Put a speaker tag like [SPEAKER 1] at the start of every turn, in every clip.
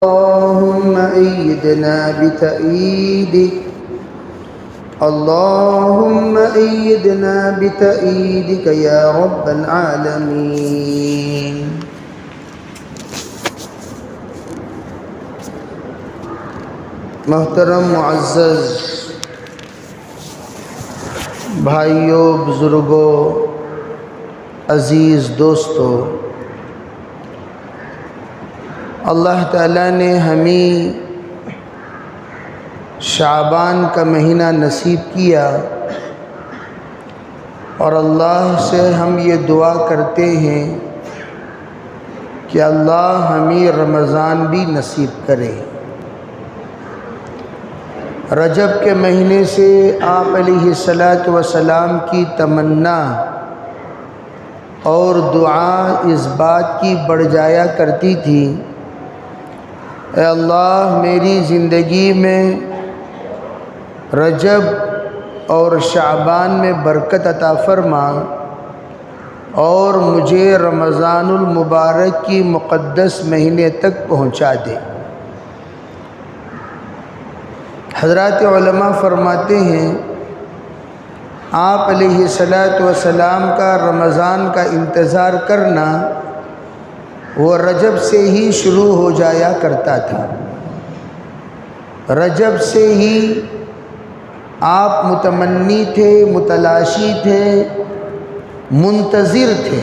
[SPEAKER 1] اللهم أيدنا بتأييدك اللهم أيدنا بتأييدك يا رب العالمين۔ محترم معزز بھائیوں، بزرگوں، عزیز دوستوں، اللہ تعالیٰ نے ہمیں شعبان کا مہینہ نصیب کیا، اور اللہ سے ہم یہ دعا کرتے ہیں کہ اللہ ہمیں رمضان بھی نصیب کرے۔ رجب کے مہینے سے آپ علیہ السلام کی تمنا اور دعا اس بات کی بڑھ جایا کرتی تھی، اے اللہ میری زندگی میں رجب اور شعبان میں برکت عطا فرما، اور مجھے رمضان المبارک کی مقدس مہینے تک پہنچا دے۔ حضرات علماء فرماتے ہیں آپ علیہ السلام کا رمضان کا انتظار کرنا وہ رجب سے ہی شروع ہو جایا کرتا تھا۔ رجب سے ہی آپ متمنی تھے، متلاشی تھے، منتظر تھے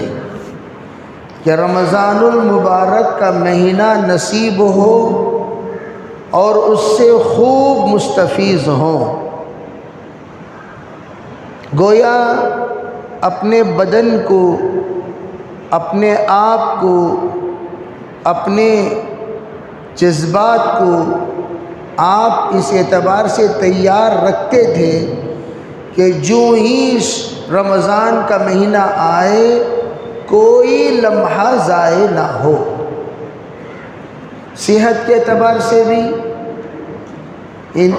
[SPEAKER 1] کہ رمضان المبارک کا مہینہ نصیب ہو اور اس سے خوب مستفیض ہوں۔ گویا اپنے بدن کو، اپنے آپ کو، اپنے جذبات کو آپ اس اعتبار سے تیار رکھتے تھے کہ جو ہی رمضان کا مہینہ آئے کوئی لمحہ ضائع نہ ہو۔ صحت کے اعتبار سے بھی،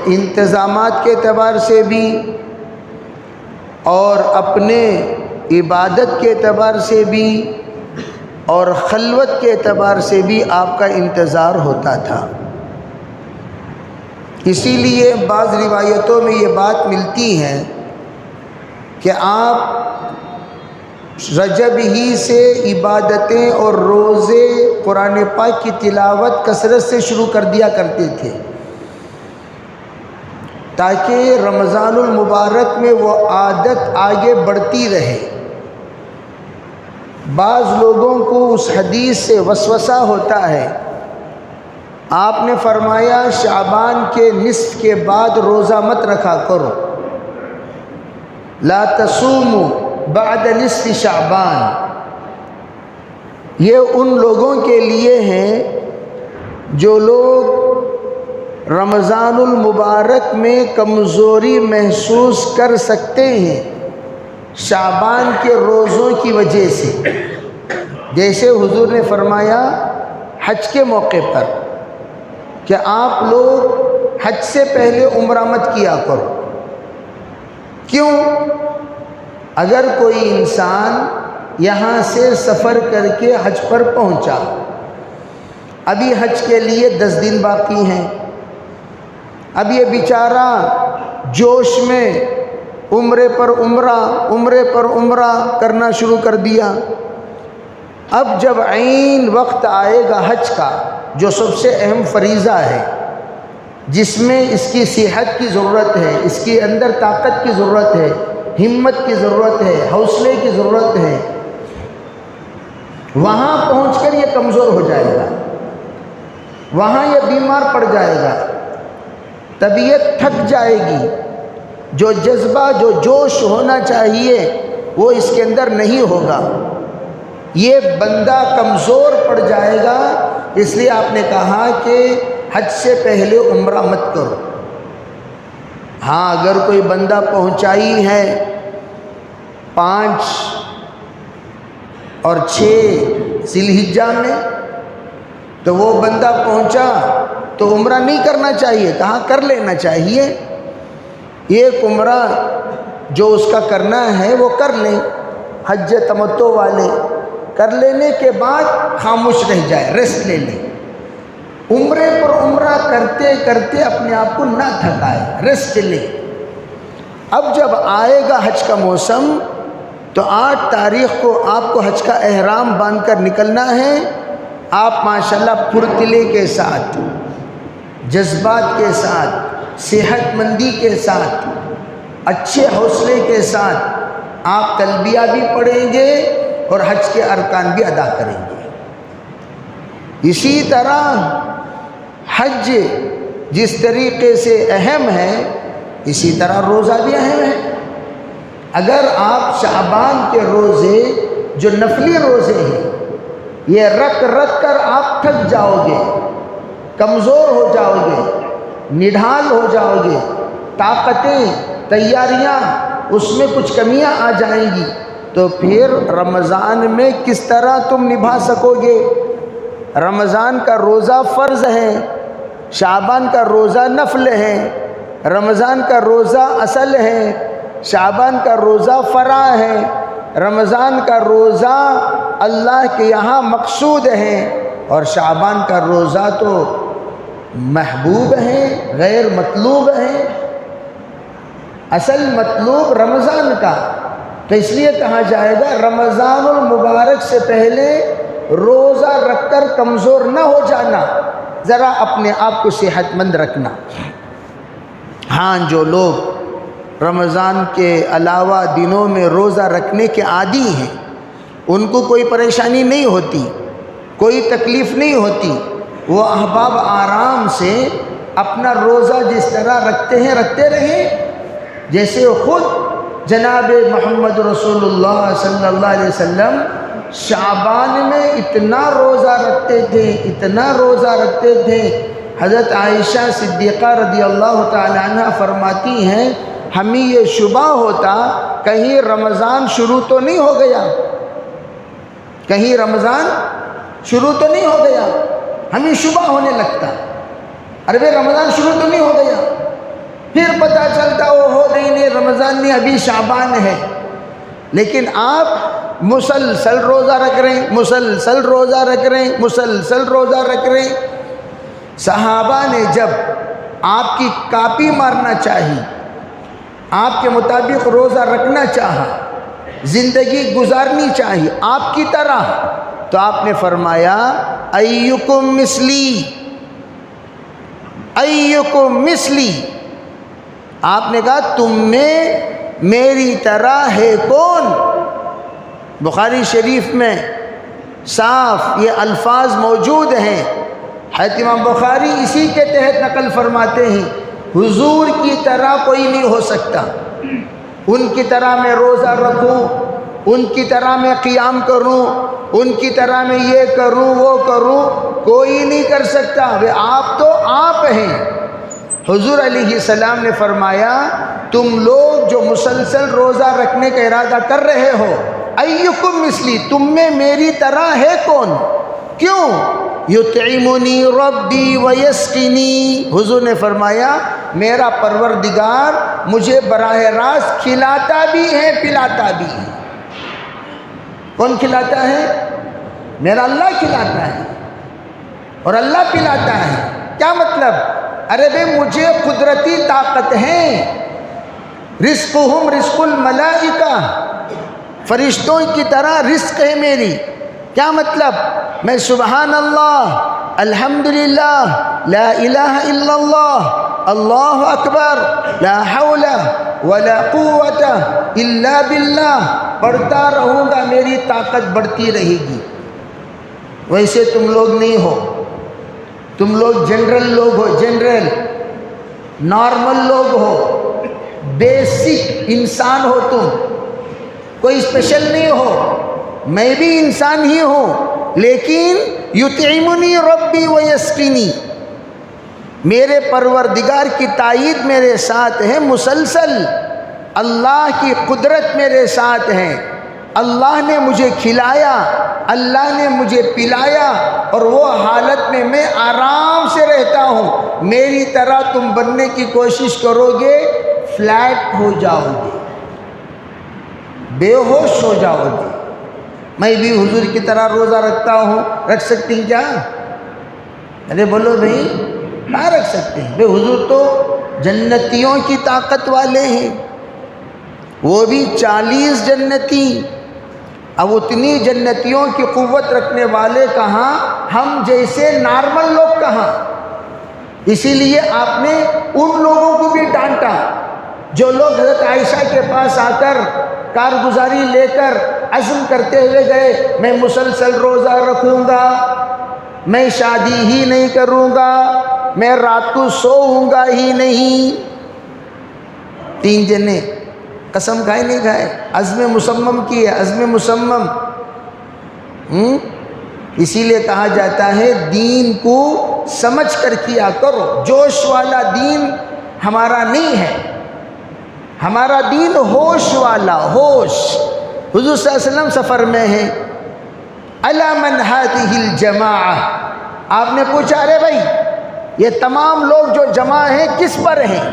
[SPEAKER 1] انتظامات کے اعتبار سے بھی، اور اپنے عبادت کے اعتبار سے بھی، اور خلوت کے اعتبار سے بھی آپ کا انتظار ہوتا تھا۔ اسی لیے بعض روایتوں میں یہ بات ملتی ہے کہ آپ رجب ہی سے عبادتیں اور روزے، قرآن پاک کی تلاوت کثرت سے شروع کر دیا کرتے تھے، تاکہ رمضان المبارک میں وہ عادت آگے بڑھتی رہے۔ بعض لوگوں کو اس حدیث سے وسوسہ ہوتا ہے، آپ نے فرمایا شعبان کے نصف کے بعد روزہ مت رکھا کرو، لا تصوموا بعد نصف شعبان۔ یہ ان لوگوں کے لیے ہیں جو لوگ رمضان المبارک میں کمزوری محسوس کر سکتے ہیں شعبان کے روزوں کی وجہ سے، جیسے حضور نے فرمایا حج کے موقع پر کہ آپ لوگ حج سے پہلے عمرہ مت کیا کرو۔ کیوں؟ اگر کوئی انسان یہاں سے سفر کر کے حج پر پہنچا، ابھی حج کے لیے 10 دن باقی ہیں، اب یہ بیچارہ جوش میں عمرے پر عمرہ کرنا شروع کر دیا۔ اب جب عین وقت آئے گا حج کا، جو سب سے اہم فریضہ ہے، جس میں اس کی صحت کی ضرورت ہے، اس کے اندر طاقت کی ضرورت ہے، ہمت کی ضرورت ہے، حوصلے کی ضرورت ہے، وہاں پہنچ کر یہ کمزور ہو جائے گا، وہاں یہ بیمار پڑ جائے گا، طبیعت تھک جائے گی، جو جذبہ، جو جوش ہونا چاہیے وہ اس کے اندر نہیں ہوگا، یہ بندہ کمزور پڑ جائے گا۔ اس لیے آپ نے کہا کہ حج سے پہلے عمرہ مت کرو۔ ہاں اگر کوئی بندہ پہنچائی ہے 5 اور 6 ذی الحجہ میں، تو وہ بندہ پہنچا تو عمرہ نہیں کرنا چاہیے، کہاں کر لینا چاہیے۔ ایک عمرہ جو اس کا کرنا ہے وہ کر لیں، حج تمتع والے کر لینے کے بعد خاموش رہ جائے، ریسٹ لے لیں۔ عمرے پر عمرہ کرتے کرتے اپنے آپ کو نہ تھکائے، ریسٹ لے۔ اب جب آئے گا حج کا موسم تو 8 تاریخ کو آپ کو حج کا احرام باندھ کر نکلنا ہے۔ آپ ماشاءاللہ پھرتیلے کے ساتھ، جذبات کے ساتھ، صحت مندی کے ساتھ، اچھے حوصلے کے ساتھ آپ تلبیہ بھی پڑھیں گے اور حج کے ارکان بھی ادا کریں گے۔ اسی طرح حج جس طریقے سے اہم ہے، اسی طرح روزہ بھی اہم ہے۔ اگر آپ شعبان کے روزے جو نفلی روزے ہیں یہ رکھ رکھ کر آپ تھک جاؤ گے، کمزور ہو جاؤ گے، نڈھال ہو جاؤ گے، طاقتیں، تیاریاں اس میں کچھ کمیاں آ جائیں گی، تو پھر رمضان میں کس طرح تم نبھا سکو گے؟ رمضان کا روزہ فرض ہے، شعبان کا روزہ نفل ہے، رمضان کا روزہ اصل ہے، شعبان کا روزہ فرع ہے، رمضان کا روزہ اللہ کے یہاں مقصود ہے، اور شعبان کا روزہ تو محبوب ہے، غیر مطلوب ہے۔ اصل مطلوب رمضان کا، تو اس لیے کہا جائے گا رمضان المبارک سے پہلے روزہ رکھ کر کمزور نہ ہو جانا، ذرا اپنے آپ کو صحت مند رکھنا۔ ہاں، جو لوگ رمضان کے علاوہ دنوں میں روزہ رکھنے کے عادی ہیں، ان کو کوئی پریشانی نہیں ہوتی، کوئی تکلیف نہیں ہوتی، وہ احباب آرام سے اپنا روزہ جس طرح رکھتے ہیں رکھتے رہیں، جیسے خود جناب محمد رسول اللہ صلی اللہ علیہ وسلم شعبان میں اتنا روزہ رکھتے تھے، اتنا روزہ رکھتے تھے۔ حضرت عائشہ صدیقہ رضی اللہ تعالی عنہ فرماتی ہیں ہمیں یہ شبہ ہوتا کہیں رمضان شروع تو نہیں ہو گیا، کہیں رمضان شروع تو نہیں ہو گیا، ہمیں شبہ ہونے لگتا، ارے بھئی رمضان شروع تو نہیں ہو گیا، پھر پتہ چلتا نہیں رمضان نہیں، ابھی شعبان ہے۔ لیکن آپ مسلسل روزہ رکھ رہے ہیں، مسلسل روزہ رکھ رہے ہیں، مسلسل روزہ رکھ رہے ہیں۔ صحابہ نے جب آپ کی کاپی مارنا چاہی، آپ کے مطابق روزہ رکھنا چاہا، زندگی گزارنی چاہی آپ کی طرح، تو آپ نے فرمایا ایکم مثلی، ایکم مثلی، آپ نے کہا تم میں میری طرح ہے کون؟ بخاری شریف میں صاف یہ الفاظ موجود ہیں۔ حضرت امام بخاری اسی کے تحت نقل فرماتے ہیں حضور کی طرح کوئی نہیں ہو سکتا، ان کی طرح میں روزہ رکھوں، ان کی طرح میں قیام کروں، ان کی طرح میں یہ کروں وہ کروں، کوئی نہیں کر سکتا، وہ آپ تو آپ ہیں۔ حضور علیہ السلام نے فرمایا تم لوگ جو مسلسل روزہ رکھنے کا ارادہ کر رہے ہو، ایکم مثلی، تم میں میری طرح ہے کون؟ کیوں؟ یطعمنی ربی ویسقنی، حضور نے فرمایا میرا پروردگار مجھے براہ راست کھلاتا بھی ہے پلاتا بھی ہے۔ کون کھلاتا ہے؟ میرا اللہ کھلاتا ہے اور اللہ پلاتا ہے۔ کیا مطلب؟ ارے بھئی مجھے قدرتی طاقت ہے، رزقہم رزق الملائکہ، فرشتوں کی طرح رزق ہے میری۔ کیا مطلب؟ میں سبحان اللہ، الحمدللہ، لا الہ الا اللہ، اللہ اکبر، لا حول ولا قوت الا باللہ پڑھتا رہوں گا، میری طاقت بڑھتی رہے گی۔ ویسے تم لوگ نہیں ہو، تم لوگ جنرل لوگ ہو، جنرل نارمل لوگ ہو، بیسک انسان ہو، تم کوئی اسپیشل نہیں ہو، میں بھی انسان ہی ہوں، لیکن یطعمنی ربی ویسقنی، میرے پروردگار کی تائید میرے ساتھ ہے مسلسل، اللہ کی قدرت میرے ساتھ ہے، اللہ نے مجھے کھلایا، اللہ نے مجھے پلایا، اور وہ حالت میں میں آرام سے رہتا ہوں۔ میری طرح تم بننے کی کوشش کرو گے فلیٹ ہو جاؤ گے، بے ہوش ہو جاؤ گے۔ میں بھی حضور کی طرح روزہ رکھتا ہوں، رکھ سکتی ہیں کیا؟ ارے بولو بھائی، کہاں رکھ سکتے ہیں بھائی؟ حضور تو جنتیوں کی طاقت والے ہیں، وہ بھی 40 جنتی۔ اب اتنی جنتیوں کی قوت رکھنے والے کہاں، ہم جیسے نارمل لوگ کہاں؟ اسی لیے آپ نے ان لوگوں کو بھی ڈانٹا جو لوگ حضرت عائشہ کے پاس آ کر کارگزاری لے کر عزم کرتے ہوئے گئے، میں مسلسل روزہ رکھوں گا، میں شادی ہی نہیں کروں گا، میں رات کو سوؤں گا ہی نہیں۔ 3 جنے قسم کھائے نہیں کھائے، عزم مصمم کی ہے، عزم مصمم۔ اسی لیے کہا جاتا ہے دین کو سمجھ کر کیا کرو، جوش والا دین ہمارا نہیں ہے، ہمارا دین ہوش والا، ہوش۔ حضور صلی اللہ علیہ وسلم سفر میں ہیں، الا من هذه الجماعہ، آپ نے پوچھا ارے بھائی یہ تمام لوگ جو جمع ہیں کس پر ہیں؟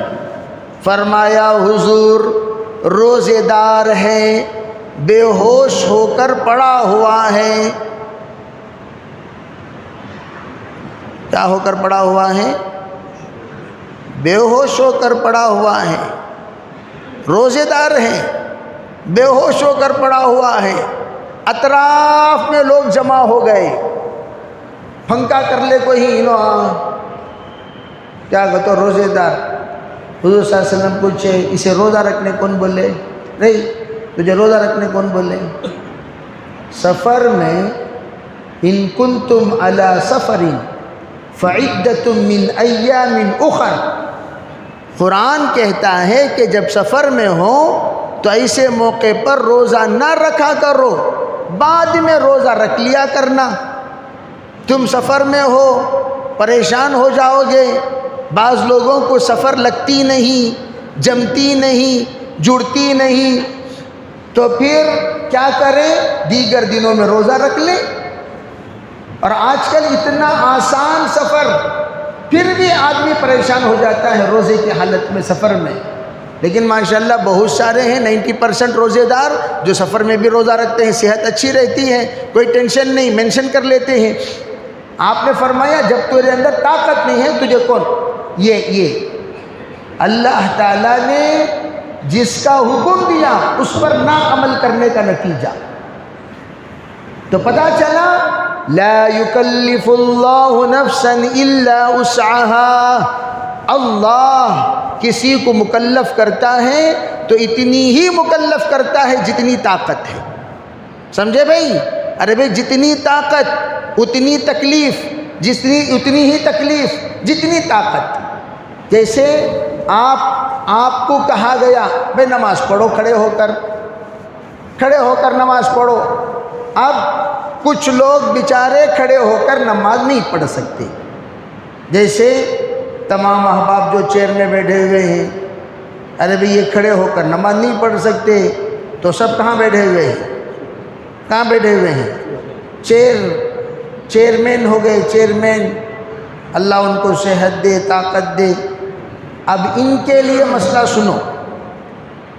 [SPEAKER 1] فرمایا حضور روزے دار ہیں، بے ہوش ہو کر پڑا ہوا ہے۔ کیا ہو کر پڑا ہوا ہے؟ بے ہوش ہو کر پڑا ہوا ہے۔ روزے دار ہیں، بے ہوش ہو کر پڑا ہوا ہے۔ اطراف میں لوگ جمع ہو گئے، پھنکا کر لے کوئی کیا کہتے ہو روزے دار۔ حضور صلی اللہ علیہ وسلم پوچھے اسے روزہ رکھنے کون بولے؟ نہیں، تجھے روزہ رکھنے کون بولے؟ سفر میں ان کنتم علی سفر فعدۃ من ایام اخر، قرآن کہتا ہے کہ جب سفر میں ہو تو ایسے موقع پر روزہ نہ رکھا کرو، بعد میں روزہ رکھ لیا کرنا۔ تم سفر میں ہو، پریشان ہو جاؤ گے، بعض لوگوں کو سفر لگتی نہیں، جمتی نہیں، جڑتی نہیں، تو پھر کیا کریں؟ دیگر دنوں میں روزہ رکھ لیں۔ اور آج کل اتنا آسان سفر، پھر بھی آدمی پریشان ہو جاتا ہے روزے کی حالت میں سفر میں۔ لیکن ماشاءاللہ بہت سارے ہیں 90% روزے دار جو سفر میں بھی روزہ رکھتے ہیں، صحت اچھی رہتی ہے، کوئی ٹینشن نہیں، مینشن کر لیتے ہیں۔ آپ نے فرمایا جب تیرے اندر طاقت نہیں ہے تجھے کون؟ یہ اللہ تعالیٰ نے جس کا حکم دیا اس پر نہ عمل کرنے کا نتیجہ۔ تو پتہ چلا لا یکلف اللہ نفسا الا وسعها، اللہ کسی کو مکلف کرتا ہے تو اتنی ہی مکلف کرتا ہے جتنی طاقت ہے۔ سمجھے بھائی؟ ارے بھائی جتنی طاقت اتنی تکلیف، اتنی ہی تکلیف جتنی طاقت۔ جیسے آپ کو کہا گیا بھائی نماز پڑھو، کھڑے ہو کر نماز پڑھو۔ اب کچھ لوگ بیچارے کھڑے ہو کر نماز نہیں پڑھ سکتے، جیسے تمام احباب جو چیئر میں بیٹھے ہوئے ہیں، ارے بھئی یہ کھڑے ہو کر نماز نہیں پڑھ سکتے، تو سب کہاں بیٹھے ہوئے ہیں؟ کہاں بیٹھے ہوئے ہیں؟ چیئرمین ہو گئے، چیئرمین، اللہ ان کو صحت دے، طاقت دے۔ اب ان کے لیے مسئلہ سنو،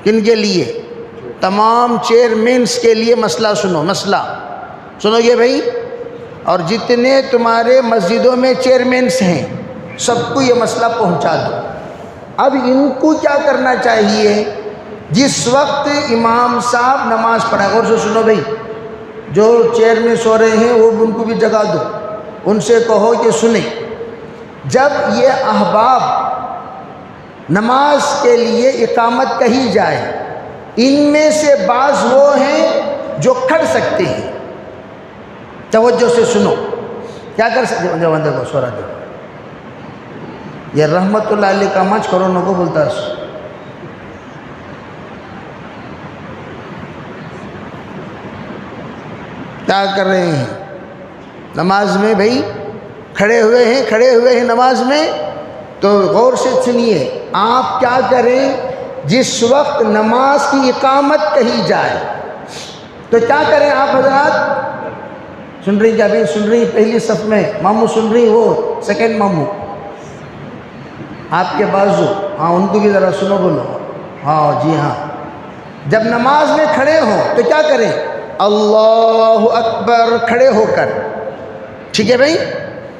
[SPEAKER 1] کن کے لیے؟ تمام چیئرمینز کے لیے مسئلہ سنو، مسئلہ سنو گے بھائی؟ اور جتنے تمہارے مسجدوں میں چیئرمینز ہیں سب کو یہ مسئلہ پہنچا دو۔ اب ان کو کیا کرنا چاہیے؟ جس وقت امام صاحب نماز پڑھا، اور سے سنو بھائی، جو چیئر میں سو رہے ہیں وہ ان کو بھی جگا دو، ان سے کہو کہ سنیں، جب یہ احباب نماز کے لیے اقامت کہی جائے، ان میں سے بعض وہ ہیں جو کھڑ سکتے ہیں، توجہ سے سنو، کیا کر سکتے ہیں؟ بندے کو سورا دو، یہ رحمت اللہ علیہ کا مچ کروڑوں کو بولتا ہے۔ کیا کر رہے ہیں نماز میں بھائی؟ کھڑے ہوئے ہیں نماز میں، تو غور سے سنیے، آپ کیا کریں؟ جس وقت نماز کی اقامت کہی جائے تو کیا کریں آپ حضرات؟ سن رہی کیا بھی؟ سن رہی پہلی صف میں ماموں سن رہی، وہ سیکنڈ ماموں آپ کے بازو، ہاں ان کو بھی ذرا سنو، بولو ہاں جی ہاں۔ جب نماز میں کھڑے ہوں تو کیا کریں؟ اللہ اکبر، کھڑے ہو کر، ٹھیک ہے بھائی؟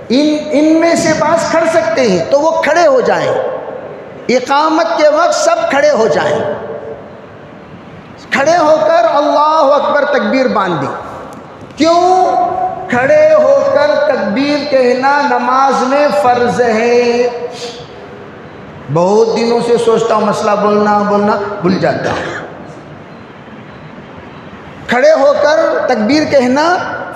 [SPEAKER 1] ان میں سے بعض کھڑ سکتے ہیں تو وہ کھڑے ہو جائیں، اقامت کے وقت سب کھڑے ہو جائیں، کھڑے ہو کر اللہ اکبر تکبیر باندھیں۔ کیوں؟ کھڑے ہو کر تکبیر کہنا نماز میں فرض ہے۔ بہت دنوں سے سوچتا ہوں مسئلہ بولنا بھول جاتا ہوں۔ کھڑے ہو کر تکبیر کہنا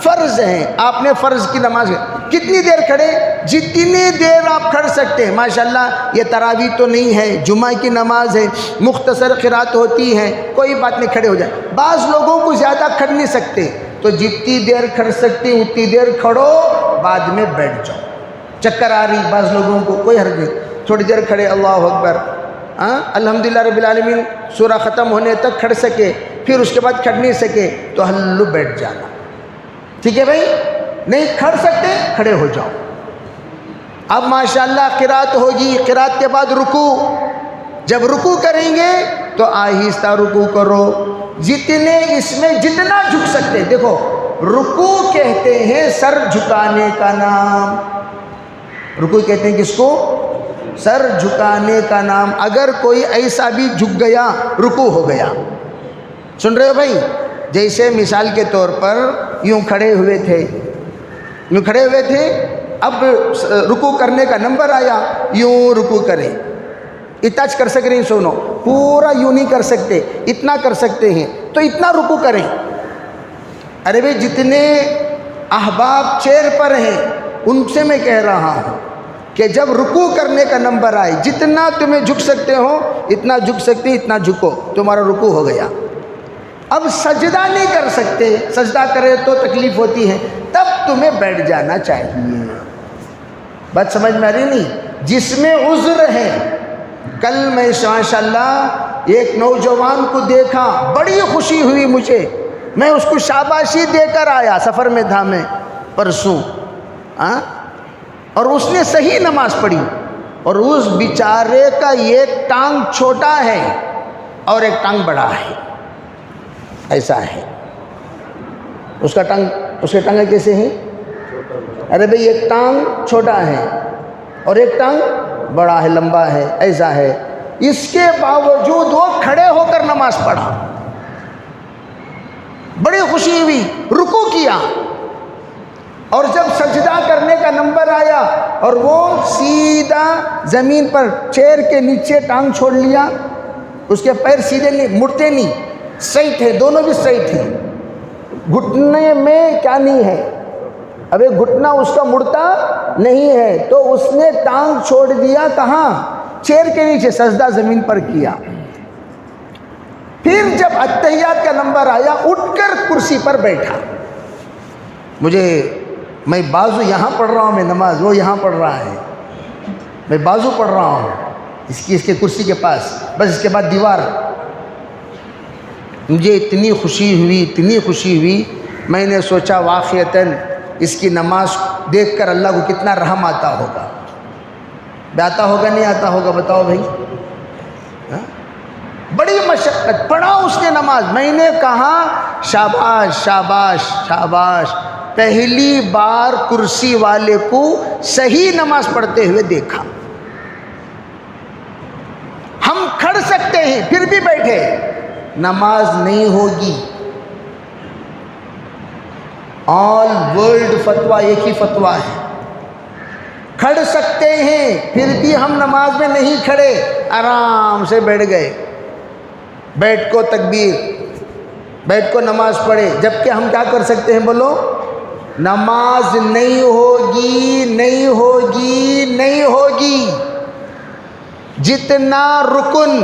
[SPEAKER 1] فرض ہے۔ آپ نے فرض کی نماز کتنی دیر کھڑے؟ جتنی دیر آپ کھڑ سکتے ہیں۔ ماشاءاللہ یہ تراویح تو نہیں ہے، جمعہ کی نماز ہے، مختصر قرات ہوتی ہے، کوئی بات نہیں، کھڑے ہو جائے۔ بعض لوگوں کو زیادہ کھڑ نہیں سکتے تو جتنی دیر کھڑ سکتے اتنی دیر کھڑو، بعد میں بیٹھ جاؤ۔ چکر آ رہی بعض لوگوں کو، کوئی حرج نہیں، تھوڑی دیر کھڑے، اللہ اکبر، الحمدللہ رب العالمین سورہ ختم ہونے تک کھڑ سکے، پھر اس کے بعد کھڑ نہیں سکے تو ہلو بیٹھ جانا، ٹھیک ہے بھائی؟ نہیں کھڑ سکتے کھڑے ہو جاؤ۔ اب ماشاءاللہ قرات ہوگی، قرات کے بعد رکوع، جب رکوع کریں گے تو آہستہ رکوع کرو، جتنے اس میں جتنا جھک سکتے۔ دیکھو رکوع کہتے ہیں سر جھکانے کا نام، رکوع کہتے ہیں کس کو؟ سر جھکانے کا نام۔ اگر کوئی ایسا بھی جھک گیا رکوع ہو گیا۔ سن رہے ہو بھائی؟ جیسے مثال کے طور پر یوں کھڑے ہوئے تھے، اب رکوع کرنے کا نمبر آیا، یوں رکوع کریں، اتنا کر سک رہے ہیں، سنو پورا یوں نہیں کر سکتے، اتنا کر سکتے ہیں تو اتنا رکوع کریں۔ ارے بھائی جتنے احباب چیئر پر ہیں ان سے میں کہہ رہا ہوں کہ جب رکوع کرنے کا نمبر آئے جتنا تمہیں جھک سکتے ہو اتنا جھک سکتے، اتنا جھکو، تمہارا رکوع ہو گیا۔ اب سجدہ نہیں کر سکتے، سجدہ کرے تو تکلیف ہوتی ہے، تب تمہیں بیٹھ جانا چاہیے۔ بات سمجھ میں آ رہی نہیں؟ جس میں عذر ہے۔ کل میں ماشاءاللہ ایک نوجوان کو دیکھا، بڑی خوشی ہوئی مجھے، میں اس کو شاباشی دے کر آیا، سفر میں تھا میں پرسوں، اور اس نے صحیح نماز پڑھی، اور اس بیچارے کا ایک ٹانگ چھوٹا ہے اور ایک ٹانگ بڑا ہے، ایسا ہے اس کے ٹانگیں کیسے ہیں؟ ارے بھئی ایک ٹانگ چھوٹا ہے اور ایک ٹانگ بڑا ہے، لمبا ہے، ایسا ہے۔ اس کے باوجود وہ کھڑے ہو کر نماز پڑھا، بڑی خوشی ہوئی، رکوع کیا، اور جب سجدہ کرنے کا نمبر آیا اور وہ سیدھا زمین پر چیئر کے نیچے ٹانگ چھوڑ لیا، اس کے پیر سیدھے نہیں، مڑتے نہیں، صحیح تھے، دونوں بھی صحیح تھے، گھٹنے میں کیا نہیں ہے، ابھی گھٹنا اس کا مڑتا نہیں ہے، تو اس نے ٹانگ چھوڑ دیا کہاں؟ چیئر کے نیچے، سجدہ زمین پر کیا۔ پھر جب اتحیات کا نمبر آیا اٹھ کر کرسی پر بیٹھا۔ میں بازو یہاں پڑھ رہا ہوں، میں نماز، وہ یہاں پڑھ رہا ہے، میں بازو پڑھ رہا ہوں اس کے کرسی کے پاس، بس اس کے بعد دیوار۔ مجھے اتنی خوشی ہوئی، میں نے سوچا واقعتاً اس کی نماز دیکھ کر اللہ کو کتنا رحم آتا ہوگا، آتا ہوگا نہیں آتا ہوگا بتاؤ بھائی؟ بڑی مشقت پڑھا اس نے نماز، میں نے کہا شاباش شاباش شاباش، پہلی بار کرسی والے کو صحیح نماز پڑھتے ہوئے دیکھا۔ ہم کھڑ سکتے ہیں پھر بھی بیٹھے، نماز نہیں ہوگی۔ آل ورلڈ فتویٰ ایک ہی فتویٰ ہے، کھڑ سکتے ہیں پھر بھی ہم نماز میں نہیں کھڑے، آرام سے بیٹھ گئے، بیٹھ کو تکبیر، بیٹھ کو نماز پڑھے، جبکہ ہم کیا کر سکتے ہیں بولو؟ نماز نہیں ہوگی، نہیں ہوگی، نہیں ہوگی۔ جتنا رکن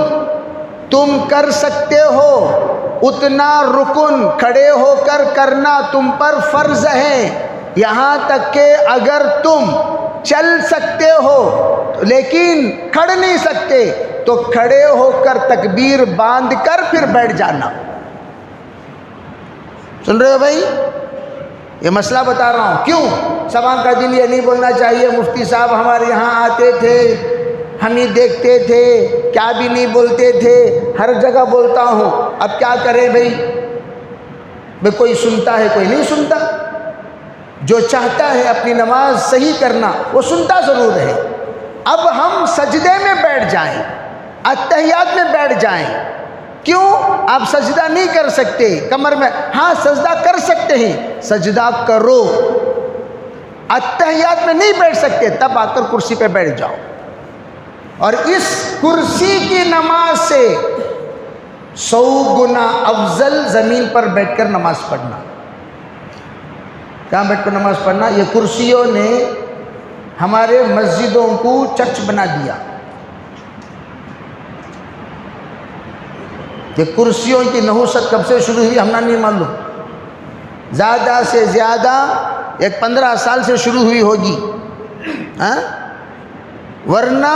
[SPEAKER 1] تم کر سکتے ہو اتنا رکن کھڑے ہو کر کرنا تم پر فرض ہے، یہاں تک کہ اگر تم چل سکتے ہو لیکن کھڑ نہیں سکتے تو کھڑے ہو کر تکبیر باندھ کر پھر بیٹھ جانا۔ سن رہے ہو بھائی؟ یہ مسئلہ بتا رہا ہوں، کیوں سبا کا دن یہ نہیں بولنا چاہیے مفتی صاحب ہمارے یہاں آتے تھے، ہم ہی دیکھتے تھے، کیا بھی نہیں بولتے تھے، ہر جگہ بولتا ہوں، اب کیا کریں بھائی؟ کوئی سنتا ہے کوئی نہیں سنتا، جو چاہتا ہے اپنی نماز صحیح کرنا وہ سنتا ضرور ہے۔ اب ہم سجدے میں بیٹھ جائیں، اتحیات میں بیٹھ جائیں، کیوں؟ آپ سجدہ نہیں کر سکتے کمر میں، ہاں سجدہ کر سکتے ہیں، سجدہ کرو۔ اتحیات میں نہیں بیٹھ سکتے، تب آ کر کرسی پہ بیٹھ جاؤ، اور اس کرسی کی نماز سے 100 گنا افضل زمین پر بیٹھ کر نماز پڑھنا۔ کہاں بیٹھ کر نماز پڑھنا؟ یہ کرسیوں نے ہمارے مسجدوں کو چرچ بنا دیا۔ یہ کرسیوں کی نحوست کب سے شروع ہوئی ہمیں نہیں معلوم، زیادہ سے زیادہ 15 سال سے شروع ہوئی ہوگی، ورنہ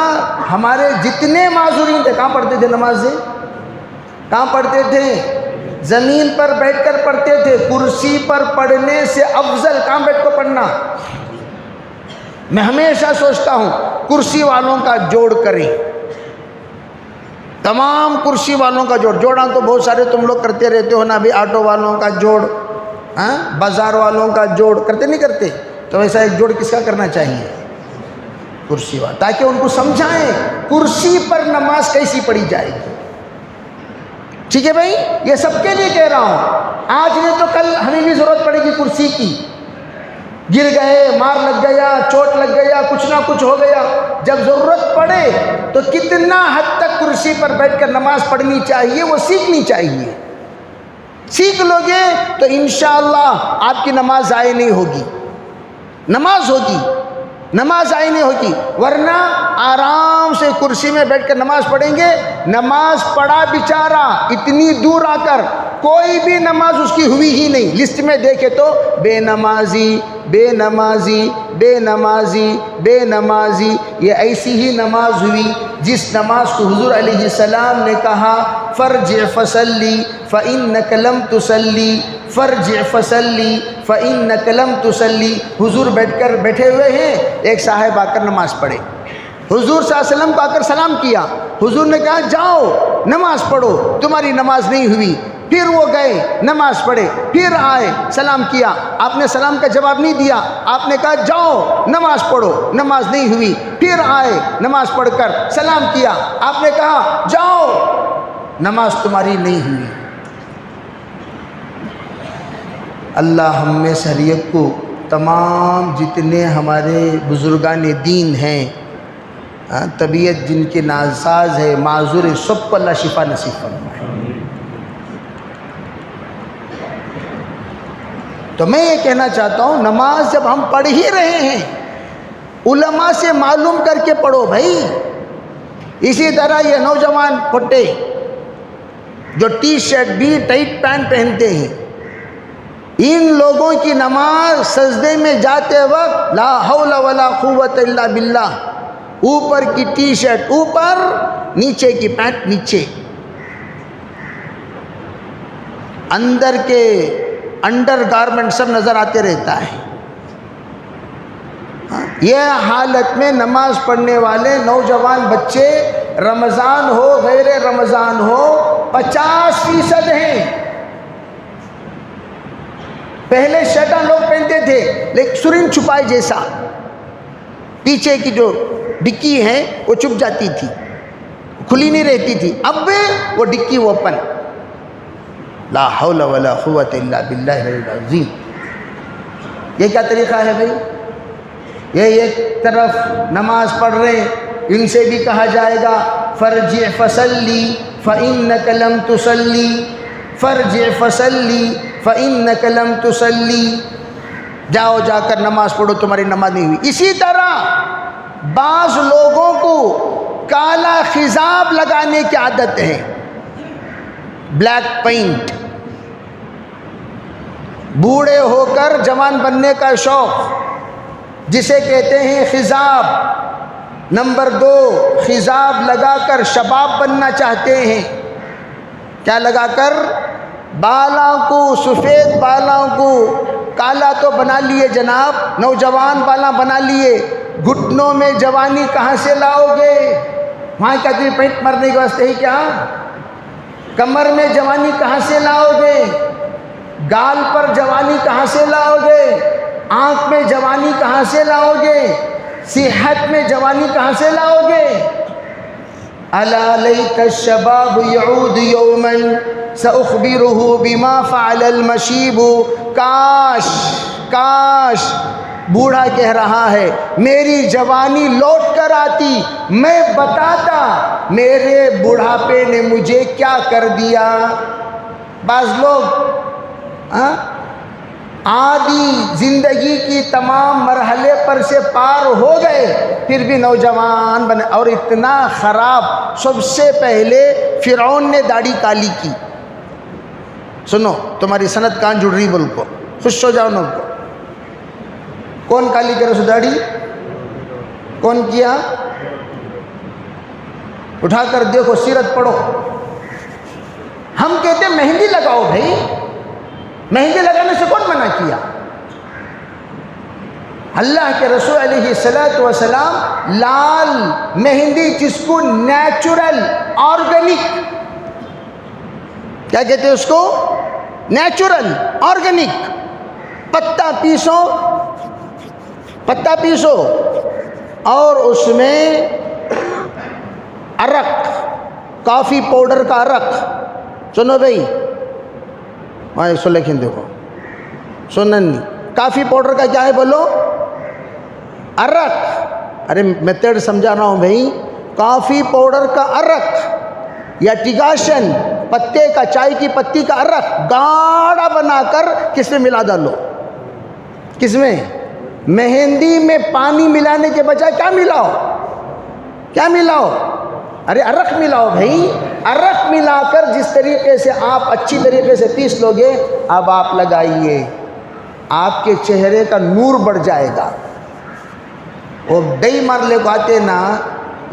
[SPEAKER 1] ہمارے جتنے معذورین تھے کہاں پڑھتے تھے نمازیں؟ کہاں پڑھتے تھے؟ زمین پر بیٹھ کر پڑھتے تھے۔ کرسی پر پڑھنے سے افضل کہاں بیٹھ کر پڑھنا؟ میں ہمیشہ سوچتا ہوں کرسی والوں کا جوڑ کریں، تمام کرسی والوں کا جوڑا تو بہت سارے تم لوگ کرتے رہتے ہو نا، بھی آٹو والوں کا جوڑ، بازار والوں کا جوڑ کرتے نہیں کرتے؟ تو ایسا ایک جوڑ کس کا کرنا چاہیے؟ کرسی والا، تاکہ ان کو سمجھائیں کرسی پر نماز کیسی پڑھی جائے گی۔ ٹھیک ہے بھائی، یہ سب کے لیے کہہ رہا ہوں، آج نہیں تو کل ہمیں بھی ضرورت پڑے گی کرسی کی۔ گر گئے، مار لگ گیا، چوٹ لگ گیا، کچھ نہ کچھ ہو گیا، جب ضرورت پڑے تو کتنا حد تک کرسی پر بیٹھ کر نماز پڑھنی چاہیے وہ سیکھنی چاہیے۔ سیکھ لو گے تو انشاءاللہ آپ کی نماز ضائع نہیں ہوگی، نماز ہوگی، نماز ضائع نہیں ہوگی۔ ورنہ آرام سے کرسی میں بیٹھ کر نماز پڑھیں گے، نماز پڑھا بیچارہ اتنی دور آ کر کوئی بھی نماز اس کی ہوئی ہی نہیں، لسٹ میں دیکھے تو بے نمازی بے نمازی بے نمازی بے نمازی، یہ ایسی ہی نماز ہوئی جس نماز کو حضور علیہ السلام نے کہا فرجع فصلی فإنک لم تصلی، فرجع فصلی فإنک لم تصلی۔ حضور بیٹھے ہوئے ہیں، ایک صاحب آ کر نماز پڑھے، حضور صلی اللہ علیہ وسلم کو آ کر سلام کیا، حضور نے کہا جاؤ نماز پڑھو، تمہاری نماز نہیں ہوئی۔ پھر وہ گئے نماز پڑھے، پھر آئے سلام کیا، آپ نے سلام کا جواب نہیں دیا، آپ نے کہا جاؤ نماز پڑھو، نماز نہیں ہوئی۔ پھر آئے نماز پڑھ کر سلام کیا، آپ نے کہا جاؤ نماز تمہاری نہیں ہوئی۔ اللہ ہم میں شریعت کو تمام جتنے ہمارے بزرگان دین ہیں، طبیعت جن کے ناساز ہے، معذور ہے، سب کو اللہ شفا نصیب فرمائے۔ تو میں یہ کہنا چاہتا ہوں، نماز جب ہم پڑھ ہی رہے ہیں علماء سے معلوم کر کے پڑھو بھائی۔ اسی طرح یہ نوجوان پٹے جو ٹی شرٹ بھی ٹائٹ پینٹ پہنتے ہیں، ان لوگوں کی نماز سجدے میں جاتے وقت لا حول ولا قوت الا باللہ، اوپر کی ٹی شرٹ اوپر، نیچے کی پینٹ نیچے، اندر کے انڈر گارمنٹ سب نظر آتے رہتا ہے۔ یہ حالت میں نماز پڑھنے والے نوجوان بچے، رمضان ہو غیر رمضان ہو، 50% ہیں۔ پہلے شرٹاں لوگ پہنتے تھے لیکن سرنگ چھپائے جیسا، پیچھے کی جو ڈکی ہے وہ چھپ جاتی تھی، کھلی نہیں رہتی تھی، اب وہ ڈکی اوپن۔ لا حول ولا قوت الا باللہ العظیم۔ یہ کیا طریقہ ہے بھائی؟ یہ ایک طرف نماز پڑھ رہے، ان سے بھی کہا جائے گا فرجع فصلی فإنک لم تصلی، فرجع فصلی فإنک لم تصلی، جاؤ جا کر نماز پڑھو، تمہاری نماز نہیں ہوئی۔ اسی طرح بعض لوگوں کو کالا خضاب لگانے کی عادت ہے، بلیک پینٹ، بوڑھے ہو کر جوان بننے کا شوق جسے کہتے ہیں خضاب۔ نمبر 2، خضاب لگا کر شباب بننا چاہتے ہیں۔ کیا لگا کر؟ بالوں کو، سفید بالوں کو کالا تو بنا لیے جناب، نوجوان بالا بنا لیے، گھٹنوں میں جوانی کہاں سے لاؤ گے؟ وہاں کیا تمہیں پینٹ مرنے کے واسطے ہی کیا؟ کمر میں جوانی کہاں سے لاؤ گے؟ گال پر جوانی کہاں سے لاؤ گے؟ آنکھ میں جوانی کہاں سے لاؤ گے؟ صحت میں جوانی کہاں سے لاؤ گے؟ الا لیت الشباب یعود یوما ساخبرہ بما فعل المشیب، کاش کاش، بوڑھا کہہ رہا ہے، میری جوانی لوٹ کر آتی، میں بتاتا میرے بڑھاپے نے مجھے کیا کر دیا۔ بعض لوگ آدھی زندگی کی تمام مرحلے پر سے پار ہو گئے، پھر بھی نوجوان بنے، اور اتنا خراب۔ سب سے پہلے فرعون نے داڑھی کالی کی۔ سنو، تمہاری سند کہاں جڑ رہی، بول کو خوش ہو جاؤ نا کو۔ کون کالی کرے سو داڑھی؟ کون کیا؟ اٹھا کر دیکھو، سیرت پڑھو۔ ہم کہتے ہیں مہندی لگاؤ بھائی، مہندی لگانے سے کون منع کیا؟ اللہ کے رسول علیہ السلام لال مہندی، جس کو نیچرل آرگینک، کیا کہتے ہیں اس کو؟ نیچرل آرگینک، پتا پیسو اور اس میں عرق، کافی پاؤڈر کا عرق۔ سنو بھائی، وہاں سو لیکن دیکھو، سنن کافی پاؤڈر کا کیا ہے بولو؟ عرق۔ ارے میتھڈ سمجھا رہا ہوں بھائی۔ کافی پاؤڈر کا عرق یا ٹیگاشن، پتے کا، چائے کی پتی کا عرق گاڑھا بنا کر کس میں ملا ڈالو؟ کس میں؟ مہندی میں پانی ملانے کے بجائے کیا ملاؤ؟ کیا ملاؤ؟ ارے عرق ملاؤ بھائی۔ عرق ملا کر جس طریقے سے آپ اچھی طریقے سے پیس لو گے، اب آپ لگائیے، آپ کے چہرے کا نور بڑھ جائے گا۔ وہ ڈئی مار لے کو آتے نا،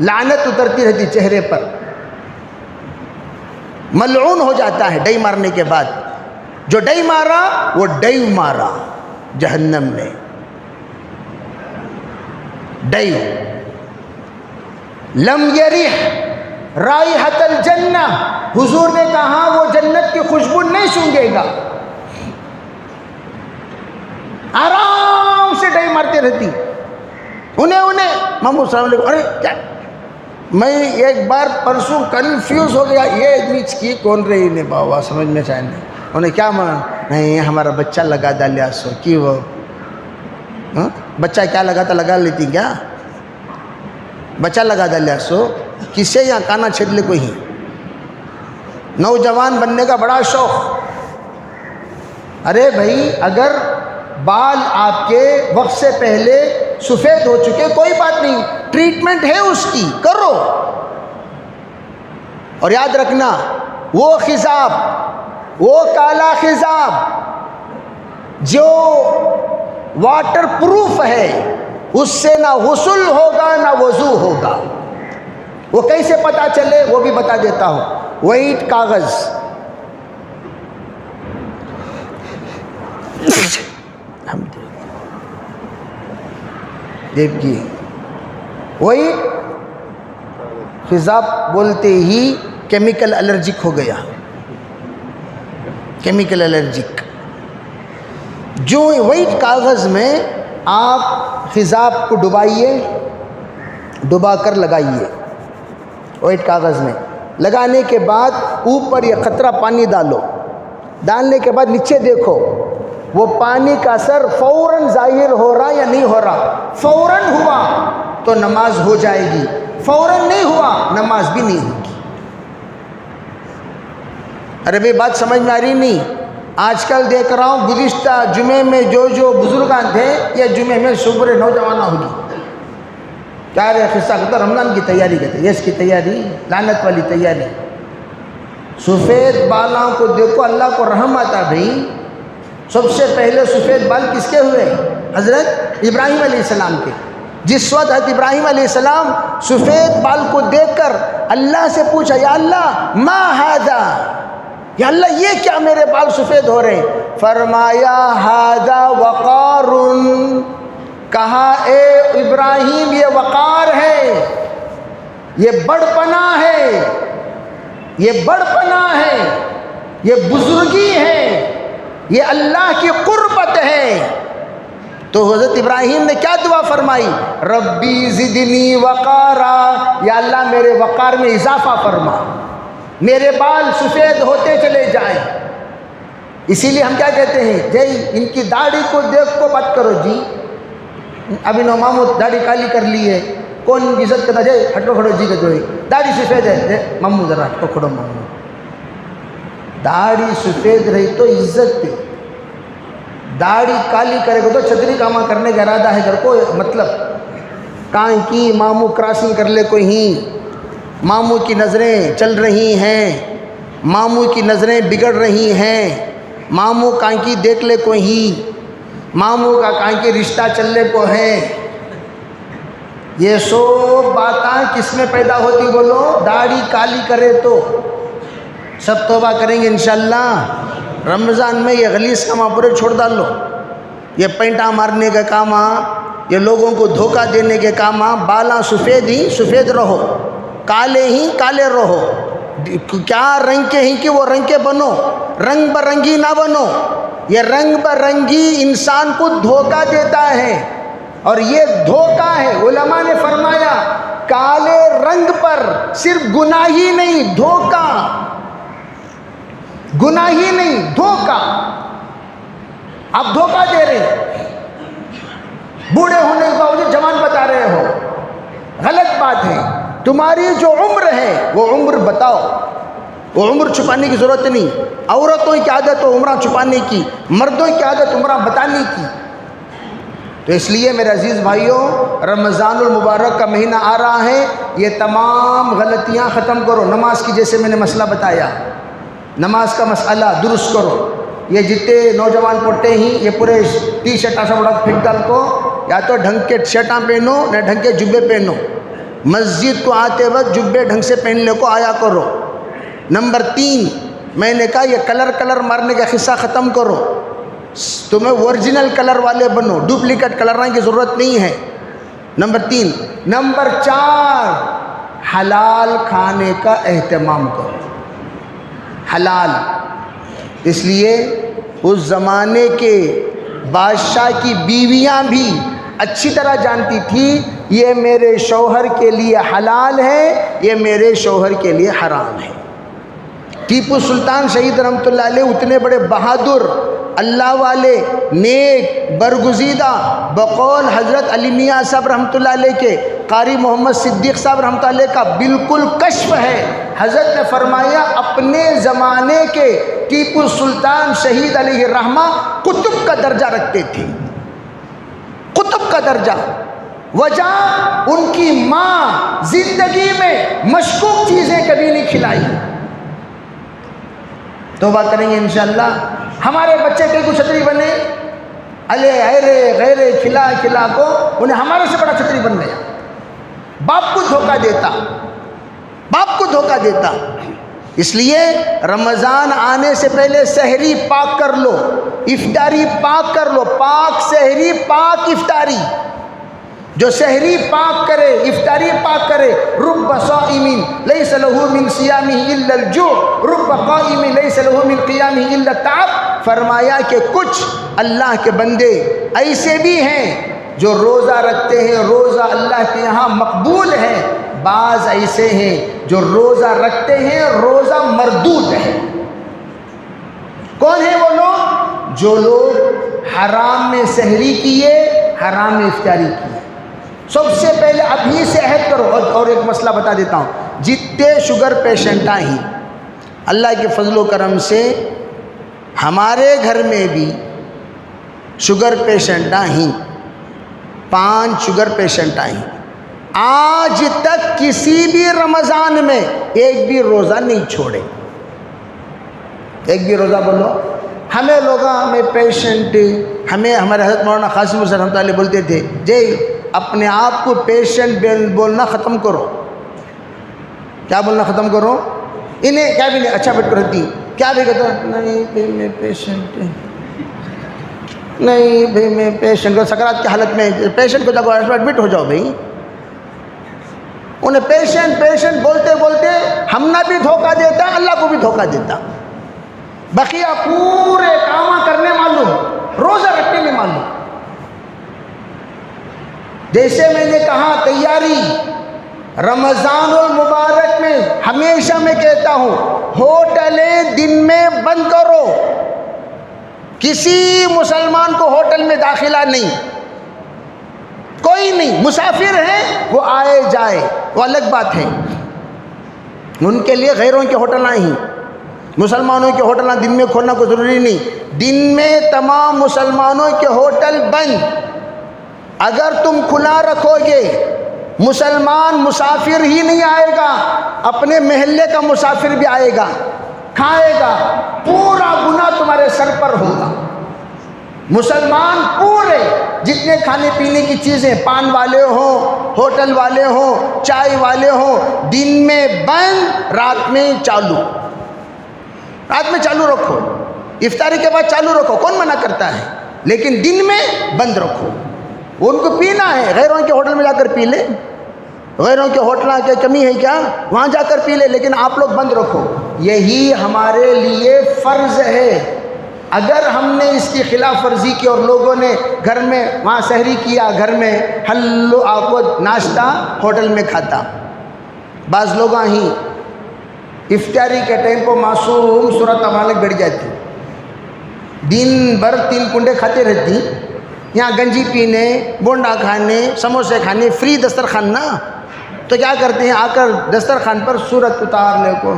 [SPEAKER 1] لعنت اترتی رہتی چہرے پر، ملعون ہو جاتا ہے ڈئی مارنے کے بعد۔ جو ڈئی مارا وہ ڈیو مارا جہنم میں، ڈیو۔ لم یریح رائحۃ الجنہ، حضور نے کہا وہ جنت کی خوشبو نہیں سونگھے گا۔ آرام سے ڈائی مارتے رہتی، انہیں محمود السلام علیکم۔ ارے کیا، میں ایک بار پرسوں کنفیوز ہو گیا، یہ نیچ کی کون رہی نے بابا، سمجھ میں چاہے نہیں۔ انہیں کیا مانا؟ نہیں ہمارا بچہ لگا ڈالیا سو کی، وہ بچہ کیا لگاتا، لگا لیتی کیا؟ بچہ لگا ڈالیا سو کسے یا کانا چھیڑ لے کوئی ہی۔ نوجوان بننے کا بڑا شوق۔ ارے بھائی اگر بال آپ کے وقت سے پہلے سفید ہو چکے کوئی بات نہیں، ٹریٹمنٹ ہے اس کی، کرو۔ اور یاد رکھنا، وہ خضاب، وہ کالا خضاب جو واٹر پروف ہے، اس سے نہ غسل ہوگا نہ وضو ہوگا۔ وہ کیسے پتا چلے وہ بھی بتا دیتا ہوں۔ وائٹ کاغذ، دیکھیے وہی خضاب بولتے ہی کیمیکل الرجک ہو گیا، کیمیکل الرجک۔ جو وائٹ کاغذ میں آپ خضاب کو ڈبائیے، ڈبا کر لگائیے وائٹ کاغذ میں، لگانے کے بعد اوپر یہ قطرہ پانی ڈالو، ڈالنے کے بعد نیچے دیکھو وہ پانی کا اثر فوراً ظاہر ہو رہا یا نہیں ہو رہا۔ فوراً ہوا تو نماز ہو جائے گی، فوراً نہیں ہوا نماز بھی نہیں ہوگی۔ ارے بھائی بات سمجھ میں آ رہی نہیں؟ آج کل دیکھ رہا ہوں گزشتہ جمعے میں جو بزرگان تھے، یہ جمعے میں صبح نوجوانہ ہوگی، کیا رہے قصہ کرتا رمضان کی تیاری کرتے، یس کی تیاری، لعنت والی تیاری۔ سفید بالوں کو دیکھو، اللہ کو رحم آتا بھائی۔ سب سے پہلے سفید بال کس کے ہوئے؟ حضرت ابراہیم علیہ السلام کے۔ جس وقت حضرت ابراہیم علیہ السلام سفید بال کو دیکھ کر اللہ سے پوچھا، یا اللہ ما ھذا، یا اللہ یہ کیا میرے بال سفید ہو رہے ہیں؟ فرمایا ھذا وقار، کہا اے ابراہیم یہ وقار ہے، یہ بڑپنا ہے، یہ بڑپنا ہے، یہ بزرگی ہے، یہ اللہ کی قربت ہے۔ تو حضرت ابراہیم نے کیا دعا فرمائی؟ ربی زدنی وقارا، یا اللہ میرے وقار میں اضافہ فرما، میرے بال سفید ہوتے چلے جائیں۔ اسی لیے ہم کیا کہتے ہیں، جی ان کی داڑھی کو دیکھ کو مت کرو جی، ابھی نو مامو داڑھی کالی کر لی ہے، کون ان کی عزت کرتا؟ جی ہٹو کھڑو جی، کہ جو داڑھی سفید ہے، مامو ذرا ہٹو کھڑو، مامو داڑھی سفید رہی تو عزت تھی، داڑھی کالی کرے گا تو چھتری کاما کرنے کا ارادہ ہے گھر کو، مطلب کائیں کی مامو کراسنگ کر لے کوئی ہی، مامو کی نظریں چل رہی ہیں، مامو کی نظریں بگڑ رہی ہیں، مامو کائیں کی دیکھ لے کوئی ہی، مامو کا کائیں کی رشتہ چل لے کو ہے۔ یہ سب باتیں کس میں پیدا ہوتی بولو؟ داڑھی کالی کرے تو۔ سب توبہ کریں گے انشاءاللہ رمضان میں، یہ غلیظ کام پورے چھوڑ ڈالو، یہ پینٹا مارنے کا کام، یہ لوگوں کو دھوکہ دینے کے کام، بالا سفید ہی سفید رہو، کالے ہی کالے رہو، کیا رنگ کے ہی کہ وہ رنگ کے بنو، رنگ برنگی نہ بنو، یہ رنگ برنگی انسان کو دھوکہ دیتا ہے، اور یہ دھوکہ ہے۔ علماء نے فرمایا کالے رنگ پر صرف گناہ ہی نہیں، دھوکہ، گناہ ہی نہیں، دھوکہ، آپ دھوکہ دے رہے ہیں، بوڑھے ہونے کے باوجود جوان بتا رہے ہو، غلط بات ہے۔ تمہاری جو عمر ہے وہ عمر بتاؤ، وہ عمر چھپانے کی ضرورت نہیں۔ عورتوں کی عادت ہو عمرہ چھپانے کی، مردوں کی عادت عمرہ بتانے کی۔ تو اس لیے میرے عزیز بھائیوں، رمضان المبارک کا مہینہ آ رہا ہے، یہ تمام غلطیاں ختم کرو۔ نماز کی جیسے میں نے مسئلہ بتایا، نماز کا مسئلہ درست کرو۔ یہ جتنے نوجوان پوٹے ہی یہ پورے ٹی شرٹاں سب اڑا پھینک ڈال کو، یا تو ڈھنگ کے شرٹاں پہنو نہ ڈھنگ کے جبے پہنو، مسجد کو آتے وقت جبے ڈھنگ سے پہننے کو آیا کرو۔ نمبر 3، میں نے کہا یہ کلر مارنے کا قصہ ختم کرو، تمہیں اوریجنل کلر والے بنو، ڈپلیکیٹ کلر کی ضرورت نہیں ہے۔ نمبر 3۔ نمبر 4، حلال کھانے کا اہتمام کرو، حلال۔ اس لیے اس زمانے کے بادشاہ کی بیویاں بھی اچھی طرح جانتی تھی یہ میرے شوہر کے لیے حلال ہے، یہ میرے شوہر کے لیے حرام ہے۔ ٹیپو سلطان شہید رحمۃ اللہ علیہ اتنے بڑے بہادر، اللہ والے، نیک، برگزیدہ، بقول حضرت علی میاں صاحب رحمۃ اللہ علیہ کے، قاری محمد صدیق صاحب رحمۃ اللہ علیہ کا بالکل کشف ہے۔ حضرت نے فرمایا اپنے زمانے کے ٹیپو سلطان شہید علیہ الرحمہ قطب کا درجہ رکھتے تھے، قطب کا درجہ۔ وجہ ان کی ماں زندگی میں مشکوک چیزیں کبھی نہیں کھلائی۔ توبہ کریں گے انشاءاللہ۔ ہمارے بچے کئی کو چھتری بنے، الے ایرے غیرے کھلا کھلا کو انہیں ہمارے سے بڑا چھتری بن گیا، باپ کو دھوکہ دیتا، باپ کو دھوکہ دیتا۔ اس لیے رمضان آنے سے پہلے سحری پاک کر لو، افطاری پاک کر لو، پاک سحری پاک افطاری۔ جو سحری پاک کرے، افطاری پاک کرے، رب صائم لیس له من صیامه الا الجوع، رب قائم لیس له من قیامه الا التعب۔ فرمایا کہ کچھ اللہ کے بندے ایسے بھی ہیں جو روزہ رکھتے ہیں، روزہ اللہ کے یہاں مقبول ہے، بعض ایسے ہیں جو روزہ رکھتے ہیں، روزہ مردود ہے۔ کون ہیں وہ لوگ؟ جو لوگ حرام میں سحری کیے، حرام میں افطاری کیے۔ سب سے پہلے ابھی سے عہد کرو۔ اور ایک مسئلہ بتا دیتا ہوں، جتنے شوگر پیشنٹ ہیں، اللہ کے فضل و کرم سے ہمارے گھر میں بھی شوگر پیشنٹ ہیں، 5 شوگر پیشنٹ ہیں، آج تک کسی بھی رمضان میں ایک بھی روزہ نہیں چھوڑے، ایک بھی روزہ۔ بولو ہمیں لوگ، ہمیں پیشنٹ، ہمیں ہمارے حضرت مولانا قاسم حسین رحمۃ اللہ علیہ بولتے تھے جی اپنے آپ کو پیشنٹ بولنا ختم کرو۔ کیا بولنا ختم کرو؟ انہیں کیا بھی نہیں، اچھا بیٹھ کر رہتی کیا بھی کہتا نہیں بھائی میں پیشنٹ، نہیں بھائی میں پیشنٹ، سکرات کی حالت میں پیشنٹ کو جب ایڈمٹ ہو جاؤ بھائی۔ انہیں پیشنٹ پیشنٹ بولتے بولتے ہم نہ بھی دھوکہ دیتا، اللہ کو بھی دھوکہ دیتا۔ بقیہ پورے کام کرنے معلوم، روزہ رکھنے میں معلوم۔ جیسے میں نے کہا تیاری رمضان المبارک میں ہمیشہ میں کہتا ہوں ہوٹلیں دن میں بند کرو، کسی مسلمان کو ہوٹل میں داخلہ نہیں، کوئی نہیں، مسافر ہیں وہ آئے جائے وہ الگ بات ہے، ان کے لیے غیروں کے ہوٹل ہی، مسلمانوں کے ہوٹل دن میں کھولنا کوئی ضروری نہیں، دن میں تمام مسلمانوں کے ہوٹل بند۔ اگر تم کھلا رکھو گے مسلمان مسافر ہی نہیں آئے گا، اپنے محلے کا مسافر بھی آئے گا، کھائے گا، پورا گناہ تمہارے سر پر ہوگا۔ مسلمان پورے جتنے کھانے پینے کی چیزیں، پان والے ہوں، ہوٹل والے ہوں، چائے والے ہوں، دن میں بند، رات میں چالو، رات میں چالو رکھو، افطاری کے بعد چالو رکھو، کون منع کرتا ہے، لیکن دن میں بند رکھو۔ ان کو پینا ہے غیروں کے ہوٹل میں جا کر پی لے، غیروں کے ہوٹل کی کمی ہے کیا، وہاں جا کر پی لے، لیکن آپ لوگ بند رکھو۔ یہی ہمارے لیے فرض ہے۔ اگر ہم نے اس کی خلاف ورزی کی اور لوگوں نے گھر میں وہاں سحری کیا، گھر میں حلو آقوت ناشتہ ہوٹل میں کھاتا، بعض لوگ ہی افطاری کے ٹائم کو معصوم صورت مالک بیٹھ جاتی، دن بھر 3 کنڈے کھاتے رہتی، یہاں گنجی پینے، بونڈا کھانے، سموسے کھانے، فری دسترخوان نا، تو کیا کرتے ہیں آ کر دسترخوان پر صورت اتارنے کو۔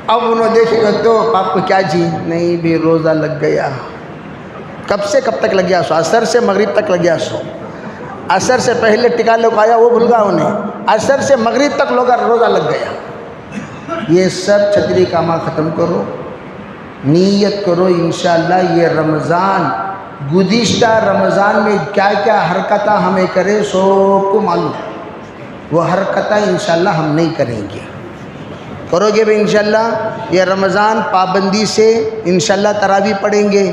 [SPEAKER 1] اب انہوں دیکھے گا تو آپ کو کیا جی، نہیں بھی روزہ لگ گیا، کب سے کب تک لگ گیا سو، عصر سے مغرب تک لگ گیا سو، عصر سے پہلے ٹکا لوگ آیا وہ بھول گا انہیں، عصر سے مغرب تک لوگ روزہ لگ گیا۔ یہ سب چھتری کا عمل ختم کرو، نیت کرو انشاءاللہ یہ رمضان، گزشتہ رمضان میں کیا کیا حرکتیں ہمیں کرے سب کو معلوم، وہ حرکتیں انشاءاللہ ہم نہیں کریں گے، کرو گے بھی انشاءاللہ یہ رمضان پابندی سے انشاءاللہ تراویح پڑھیں گے۔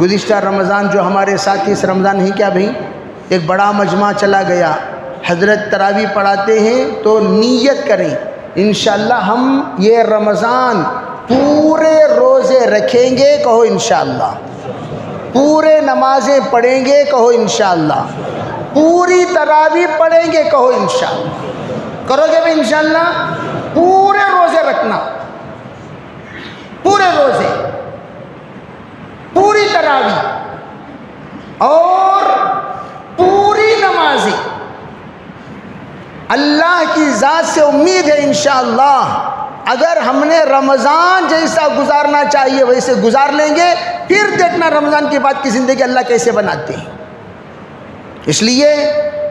[SPEAKER 1] گزشتہ رمضان جو ہمارے ساتھ اس رمضان ہی کیا بھئی ایک بڑا مجمع چلا گیا، حضرت تراویح پڑھاتے ہیں تو نیت کریں انشاءاللہ ہم یہ رمضان پورے روزے رکھیں گے، کہو انشاءاللہ، پورے نمازیں پڑھیں گے، کہو انشاءاللہ، پوری تراویح پڑھیں گے، کہو انشاءاللہ، کرو گے بھی انشاءاللہ، پورے روزے رکھنا، پورے روزے، پوری تراویح اور پوری نمازیں۔ اللہ کی ذات سے امید ہے انشاءاللہ اگر ہم نے رمضان جیسا گزارنا چاہیے ویسے گزار لیں گے، پھر دیکھنا رمضان کے بعد کی زندگی اللہ کیسے بناتے ہیں۔ اس لیے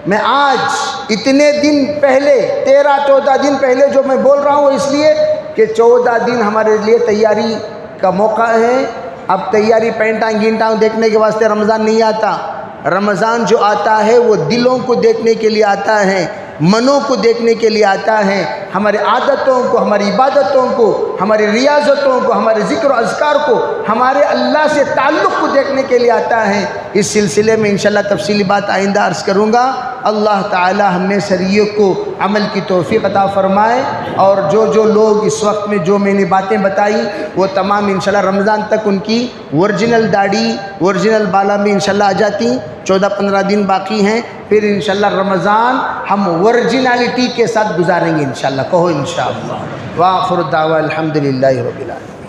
[SPEAKER 1] میں آج اتنے دن پہلے 13-14 دن پہلے جو میں بول رہا ہوں اس لیے کہ 14 دن ہمارے لیے تیاری کا موقع ہے۔ اب تیاری پینٹاں گینٹاں دیکھنے کے واسطے رمضان نہیں آتا، رمضان جو آتا ہے وہ دلوں کو دیکھنے کے لیے آتا ہے، منوں کو دیکھنے کے لیے آتا ہے، ہماری عادتوں کو، ہماری عبادتوں کو، ہماری ریاضتوں کو، ہمارے ذکر و اذکار کو، ہمارے اللہ سے تعلق کو دیکھنے کے لیے آتا ہے۔ اس سلسلے میں انشاءاللہ تفصیلی بات آئندہ عرض کروں گا۔ اللہ تعالی ہم نے سریوں کو عمل کی توفیق عطا فرمائے، اور جو لوگ اس وقت میں جو میں نے باتیں بتائی وہ تمام انشاءاللہ رمضان تک ان کی ورجنل داڑھی، ورجنل بالا میں انشاءاللہ آ جاتی۔ 14-15 دن باقی ہیں، پھر انشاءاللہ رمضان ہم ورجنالٹی کے ساتھ گزاریں گے انشاءاللہ، کہو انشاءاللہ۔ وآخر الدعوى الحمدللہ رب العالمین۔